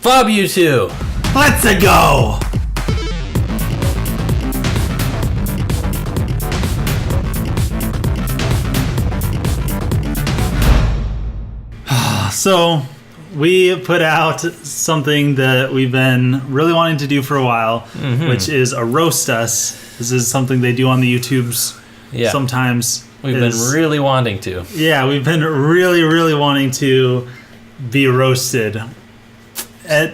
Bob, you two. Let's go. So we put out something that we've been really wanting to do for a while, which is a roast us. This is something they do on the YouTubes sometimes. We've been really wanting to. Yeah, we've been really, really wanting to be roasted.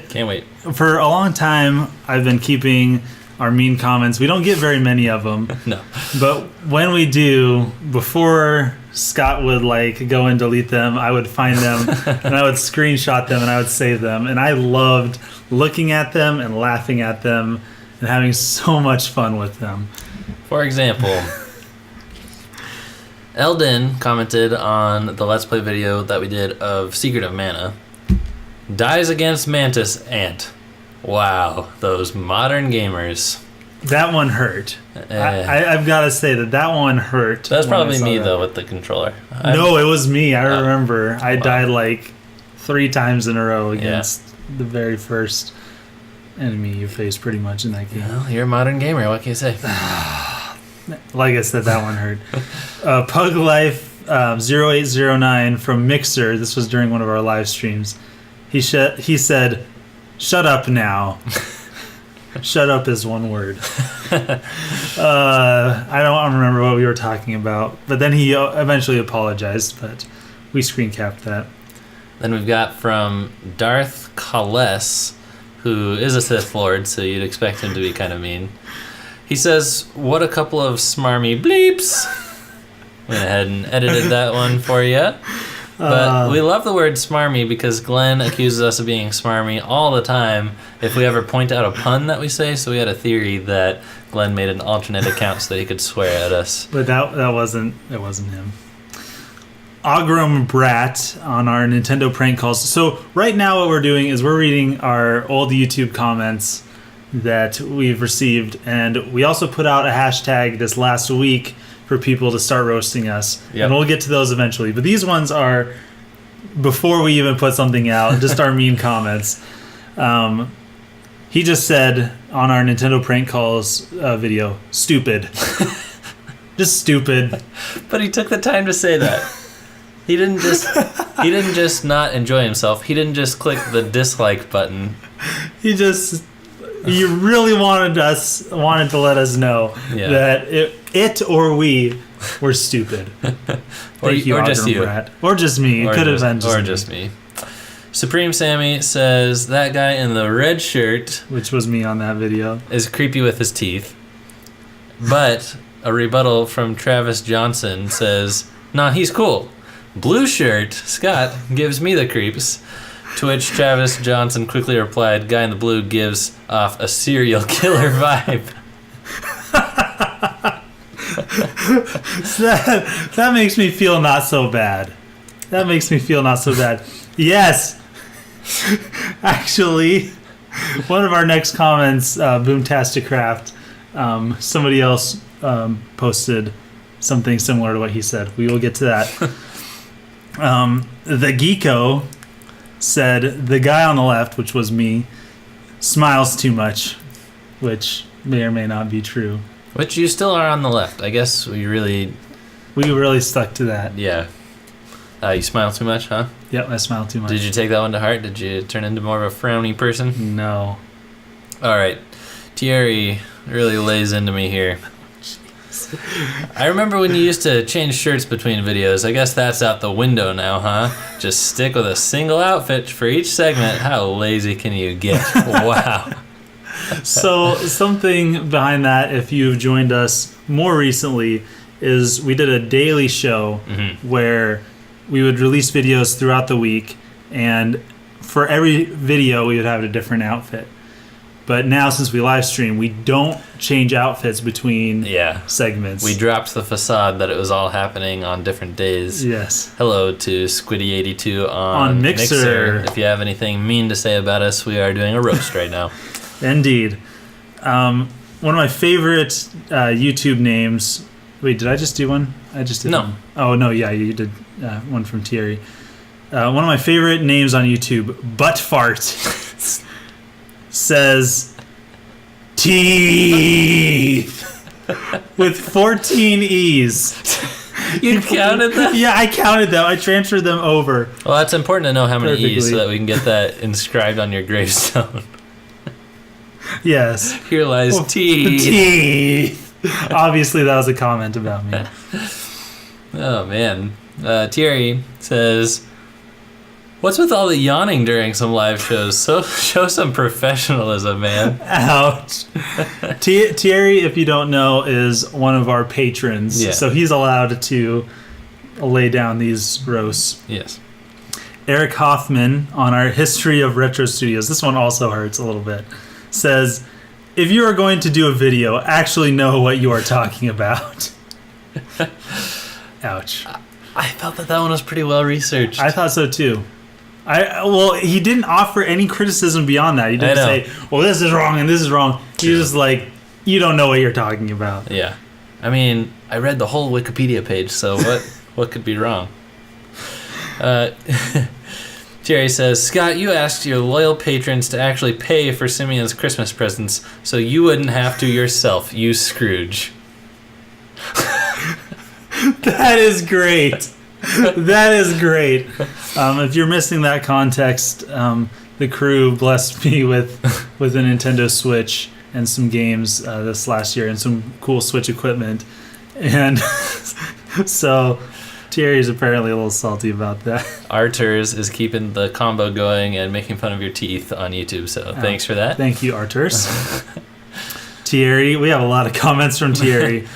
Can't wait. For a long time, I've been keeping our mean comments. We don't get very many of them. No. But when we do, before Scott would go and delete them, I would find them and I would screenshot them and I would save them. And I loved looking at them and laughing at them and having so much fun with them. For example, Eldon commented on the Let's Play video that we did of Secret of Mana. Dies against Mantis Ant. Wow, those modern gamers. That one hurt. I've got to say that one hurt. That's probably me, though, with the controller. No, it was me. I remember. I died 3 times in a row against the very first enemy you faced pretty much in that game. Well, you're a modern gamer. What can you say? Like I said, that one hurt. Pug Life 0809 from Mixer. This was during one of our live streams. He said, "Shut up now." Shut up is one word. I don't remember what we were talking about, but then he eventually apologized, but we screen capped that. Then we've got from Darth Kales, who is a Sith Lord, so you'd expect him to be kind of mean. He says, "What a couple of smarmy bleeps." Went ahead and edited that one for you. But we love the word smarmy because Glenn accuses us of being smarmy all the time if we ever point out a pun that we say. So we had a theory that Glenn made an alternate account so that he could swear at us. But that wasn't him. Ogram Brat on our Nintendo prank calls. So right now what we're doing is we're reading our old YouTube comments that we've received, and we also put out a hashtag this last week for people to start roasting us. Yep. And we'll get to those eventually. But these ones are before we even put something out, just our mean comments. He just said on our Nintendo prank calls video, "Stupid." Just stupid. But he took the time to say that. He didn't just not enjoy himself. He didn't just click the dislike button. He really wanted to let us know that it or we were stupid. or just you. Brat. Or just me. It could have been just me. Supreme Sammy says that guy in the red shirt, which was me on that video, is creepy with his teeth. But a rebuttal from Travis Johnson says, "Nah, he's cool. Blue shirt, Scott, gives me the creeps." To which Travis Johnson quickly replied, "Guy in the blue gives off a serial killer vibe." So that makes me feel not so bad. Yes. Actually, one of our next comments, Boomtasticraft, somebody else posted something similar to what he said. We will get to that. The Geeko said, "The guy on the left," which was me, "smiles too much," which may or may not be true. Which you still are on the left. I guess we really stuck to that. Yeah. You smile too much, huh? Yep, I smile too much. Did you take that one to heart? Did you turn into more of a frowny person? No. All right. Thierry really lays into me here. I remember when you used to change shirts between videos. I guess that's out the window now, huh? Just stick with a single outfit for each segment. How lazy can you get? Wow. So something behind that, if you've joined us more recently, is we did a daily show where we would release videos throughout the week, and for every video we would have a different outfit. But now, since we live stream, we don't change outfits between segments. We dropped the facade that it was all happening on different days. Yes. Hello to Squiddy82 on Mixer. If you have anything mean to say about us, we are doing a roast right now. Indeed. One of my favorite YouTube names. Wait, did I just do one? I just did one. Oh, no, yeah, you did one from Thierry. One of my favorite names on YouTube, Butt Fart, says teeth with 14 E's. You counted them? Yeah, I counted them. I transferred them over. Well, that's important to know how many Perfectly. E's so that we can get that inscribed on your gravestone. Yes. Here lies teeth. Teeth. Obviously, that was a comment about me. Oh, man. Thierry says, what's with all the yawning during some live shows? So show some professionalism, man. Ouch. Thierry, if you don't know, is one of our patrons. Yeah. So he's allowed to lay down these roasts. Yes. Eric Hoffman on our History of Retro Studios, this one also hurts a little bit, says, if you are going to do a video, actually know what you are talking about. Ouch. I felt that one was pretty well researched. I thought so too. Well, he didn't offer any criticism beyond that. He didn't say, well, this is wrong and this is wrong. He was just like, you don't know what you're talking about. Yeah. I mean, I read the whole Wikipedia page, so what could be wrong? Jerry says, Scott, you asked your loyal patrons to actually pay for Simeon's Christmas presents so you wouldn't have to yourself, you Scrooge. That is great. That is great. If you're missing that context, the crew blessed me with a Nintendo Switch and some games this last year and some cool Switch equipment. And so Thierry's apparently a little salty about that. Arturs is keeping the combo going and making fun of your teeth on YouTube, so thanks for that. Thank you, Arturs. Thierry, we have a lot of comments from Thierry.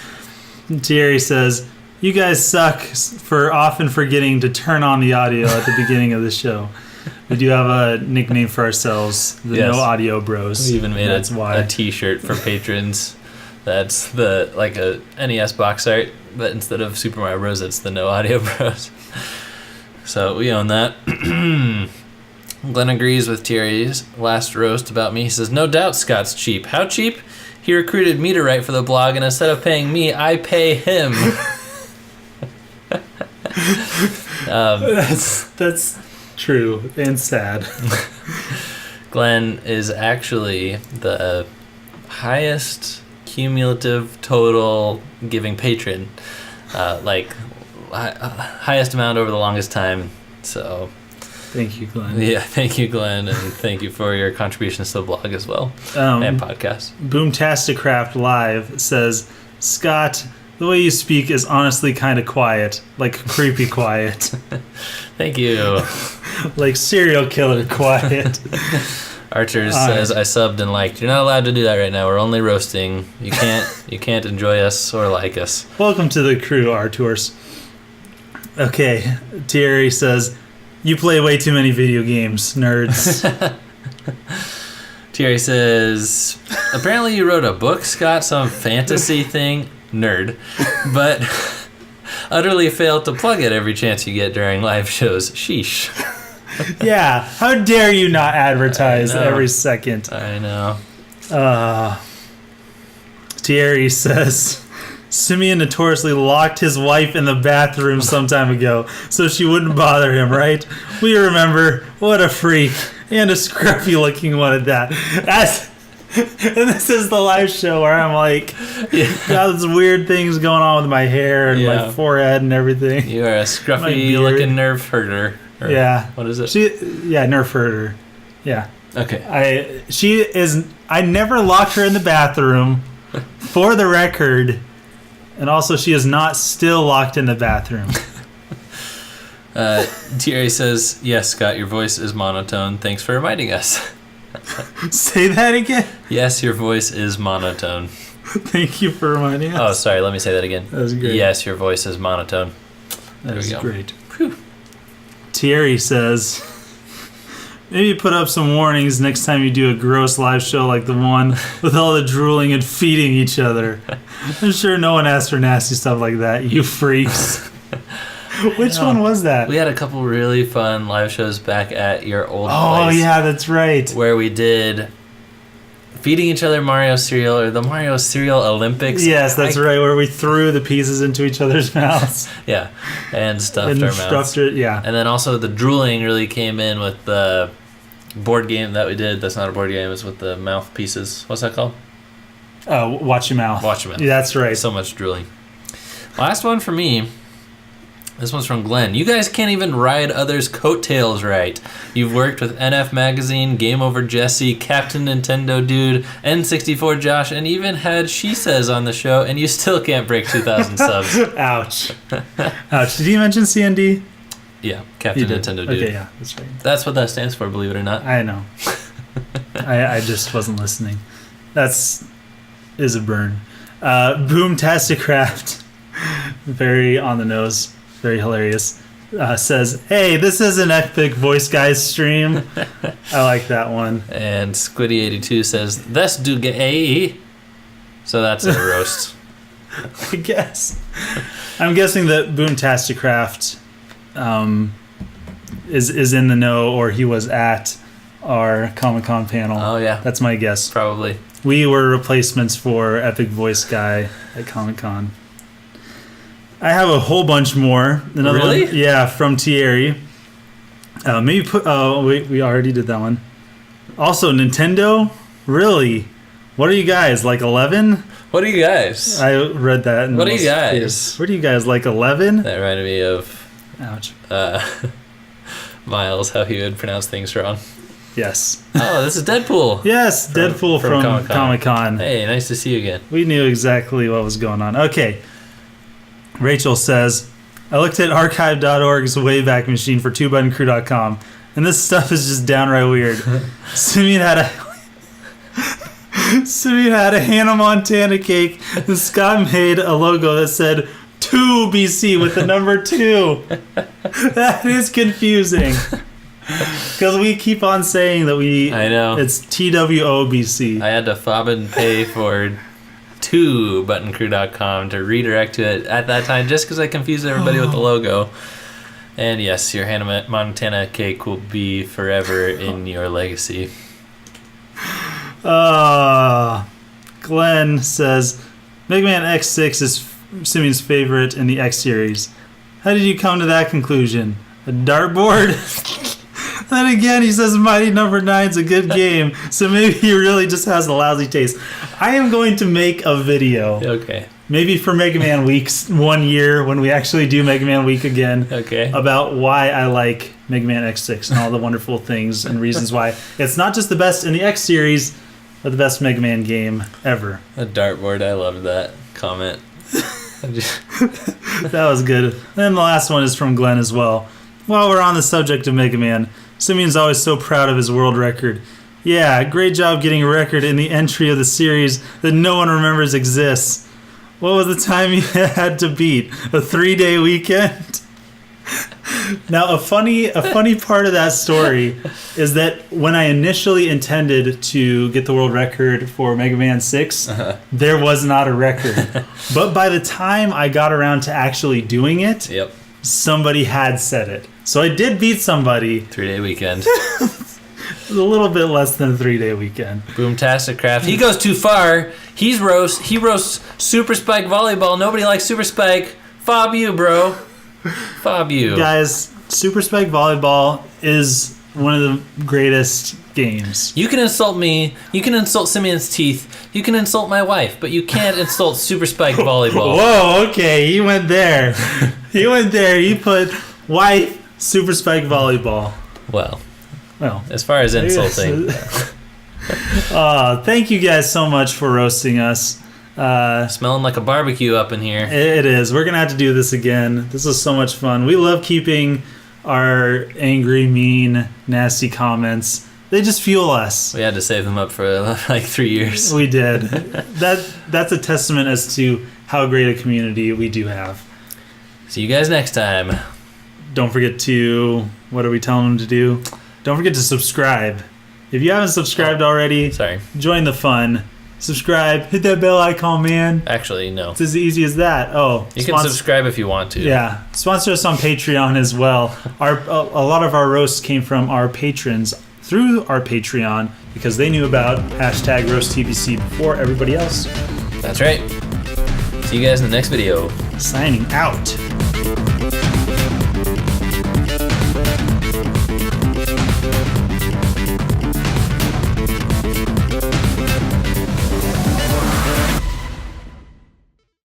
Thierry says, you guys suck for often forgetting to turn on the audio at the beginning of the show. We do have a nickname for ourselves, the Yes. No Audio Bros. We even made That's why. a t-shirt for patrons. That's like a NES box art, but instead of Super Mario Bros, it's the No Audio Bros. So we own that. Glenn agrees with Thierry's last roast about me. He says, no doubt Scott's cheap. How cheap? He recruited me to write for the blog, and instead of paying me, I pay him. That's true and sad. Glenn is actually the highest cumulative total giving patron, highest amount over the longest time. So Thank you, Glenn. yeah, thank you, Glenn, and thank you for your contributions to the blog as well and podcast. Boomtasticraft Live says, Scott, the way you speak is honestly kind of quiet, like creepy quiet, Thank you. like serial killer quiet. Archer says, I subbed and liked. You're not allowed to do that right now. We're only roasting. You can't enjoy us or like us. Welcome to the crew, Arturs. Okay, Thierry says, you play way too many video games, nerds. Thierry says, apparently you wrote a book, Scott, some fantasy thing, nerd, but utterly failed to plug it every chance you get during live shows. Sheesh. Yeah, how dare you not advertise every second. I know. Thierry says, Simeon notoriously locked his wife in the bathroom some time ago so she wouldn't bother him, right? We remember. What a freak. And a scruffy looking one at that. And this is the live show where I'm like, got these weird things going on with my hair and my forehead and everything. You are a scruffy looking nerve herder. Or Yeah. What is it? Nerf herder. Yeah. Okay. I never locked her in the bathroom, for the record, and also she is not still locked in the bathroom. Thierry says, yes, Scott, your voice is monotone. Thanks for reminding us. Say that again? Yes, your voice is monotone. Thank you for reminding us. Oh, sorry, let me say that again. That was great. Yes, your voice is monotone. That was go. great. Whew. Thierry says, maybe put up some warnings next time you do a gross live show like the one with all the drooling and feeding each other. I'm sure no one asked for nasty stuff like that, you freaks. Which one was that? We had a couple really fun live shows back at your old place. Oh, yeah, that's right. Where we did feeding each other Mario cereal, or the Mario Cereal Olympics. Yes, that's right, where we threw the pieces into each other's mouths. Yeah, and stuffed our mouths. Yeah. And then also the drooling really came in with the board game that we did. That's not a board game. It's with the mouthpieces. What's that called? Watch Your Mouth. Watch Your Mouth. Yeah, that's right. So much drooling. Last one for me. This one's from Glenn. You guys can't even ride others' coattails right. You've worked with NF Magazine, Game Over Jesse, Captain Nintendo Dude, N64 Josh, and even had She Says on the show, and you still can't break 2,000 subs. Ouch. Ouch. Did you mention CND? Yeah, Captain Nintendo Dude. Okay, yeah, that's right. That's what that stands for, believe it or not. I know. I just wasn't listening. Is a burn. Boomtasticraft, very on the nose, very hilarious, says, hey, this is an Epic Voice Guys stream. I like that one. And Squiddy82 says, that's do gay. So that's a roast. I guess. I'm guessing that Boomtasticraft is in the know, or he was at our Comic-Con panel. Oh, yeah. That's my guess. Probably. We were replacements for Epic Voice Guy at Comic-Con. I have a whole bunch more. Another Really? one, yeah, from Thierry. Maybe put. Oh, wait, we already did that one. Also, Nintendo. Really? What are you guys, like 11? What are you guys? I read that. What are you guys? What are you guys, like 11? That reminded me of Ouch. Miles, how he would pronounce things wrong. Yes. Oh, this is Deadpool. Yes, Deadpool from Comic-Con. Hey, nice to see you again. We knew exactly what was going on. Okay. Rachel says, I looked at archive.org's Wayback Machine for twobuttoncrew.com, and this stuff is just downright weird. Simeon had a Hannah Montana cake, and Scott made a logo that said 2 BC with the number 2. That is confusing. Because we keep on saying that I know. It's TWOBC. I had to fob and pay for twobuttoncrew.com to redirect to it at that time just because I confused everybody with the logo. And yes, your Hannah Montana cake will be forever in your legacy. Glenn says, Mega Man X6 is Simeon's favorite in the X series. How did you come to that conclusion? A dartboard? Then again, he says Mighty Number 9 is a good game, so maybe he really just has a lousy taste. I am going to make a video. Okay. Maybe for Mega Man Weeks 1 year, when we actually do Mega Man Week again. Okay. About why I like Mega Man X6 and all the wonderful things and reasons why it's not just the best in the X series, but the best Mega Man game ever. A dartboard, I loved that comment. That was good. Then the last one is from Glenn as well. While we're on the subject of Mega Man, Simeon's always so proud of his world record. Yeah, great job getting a record in the entry of the series that no one remembers exists. What was the time you had to beat? A 3-day weekend? Now, a funny part of that story is that when I initially intended to get the world record for Mega Man 6, there was not a record. But by the time I got around to actually doing it, Yep. somebody had said it. So I did beat somebody. 3-day weekend. A little bit less than a 3-day weekend. Boomtasticraft. He goes too far. He roasts Super Spike Volleyball. Nobody likes Super Spike. Fob you, bro. Fob you. Guys, Super Spike Volleyball is one of the greatest games. You can insult me. You can insult Simeon's teeth. You can insult my wife, but you can't insult Super Spike Volleyball. Whoa, okay, he went there. He put wife, Super Spike Volleyball. Well, Well, as far as insulting. Thank you guys so much for roasting us. Smelling like a barbecue up in here. It is. We're going to have to do this again. This was so much fun. We love keeping our angry, mean, nasty comments. They just fuel us. We had to save them up for like 3 years. We did. That's a testament as to how great a community we do have. See you guys next time. Don't forget to... What are we telling them to do? Don't forget to subscribe. If you haven't subscribed already, Sorry. join the fun. Subscribe. Hit that bell icon, man. Actually, no. It's as easy as that. Oh, You can subscribe if you want to. Yeah, sponsor us on Patreon as well. A lot of our roasts came from our patrons through our Patreon because they knew about #RoastTBC before everybody else. That's right. See you guys in the next video. Signing out.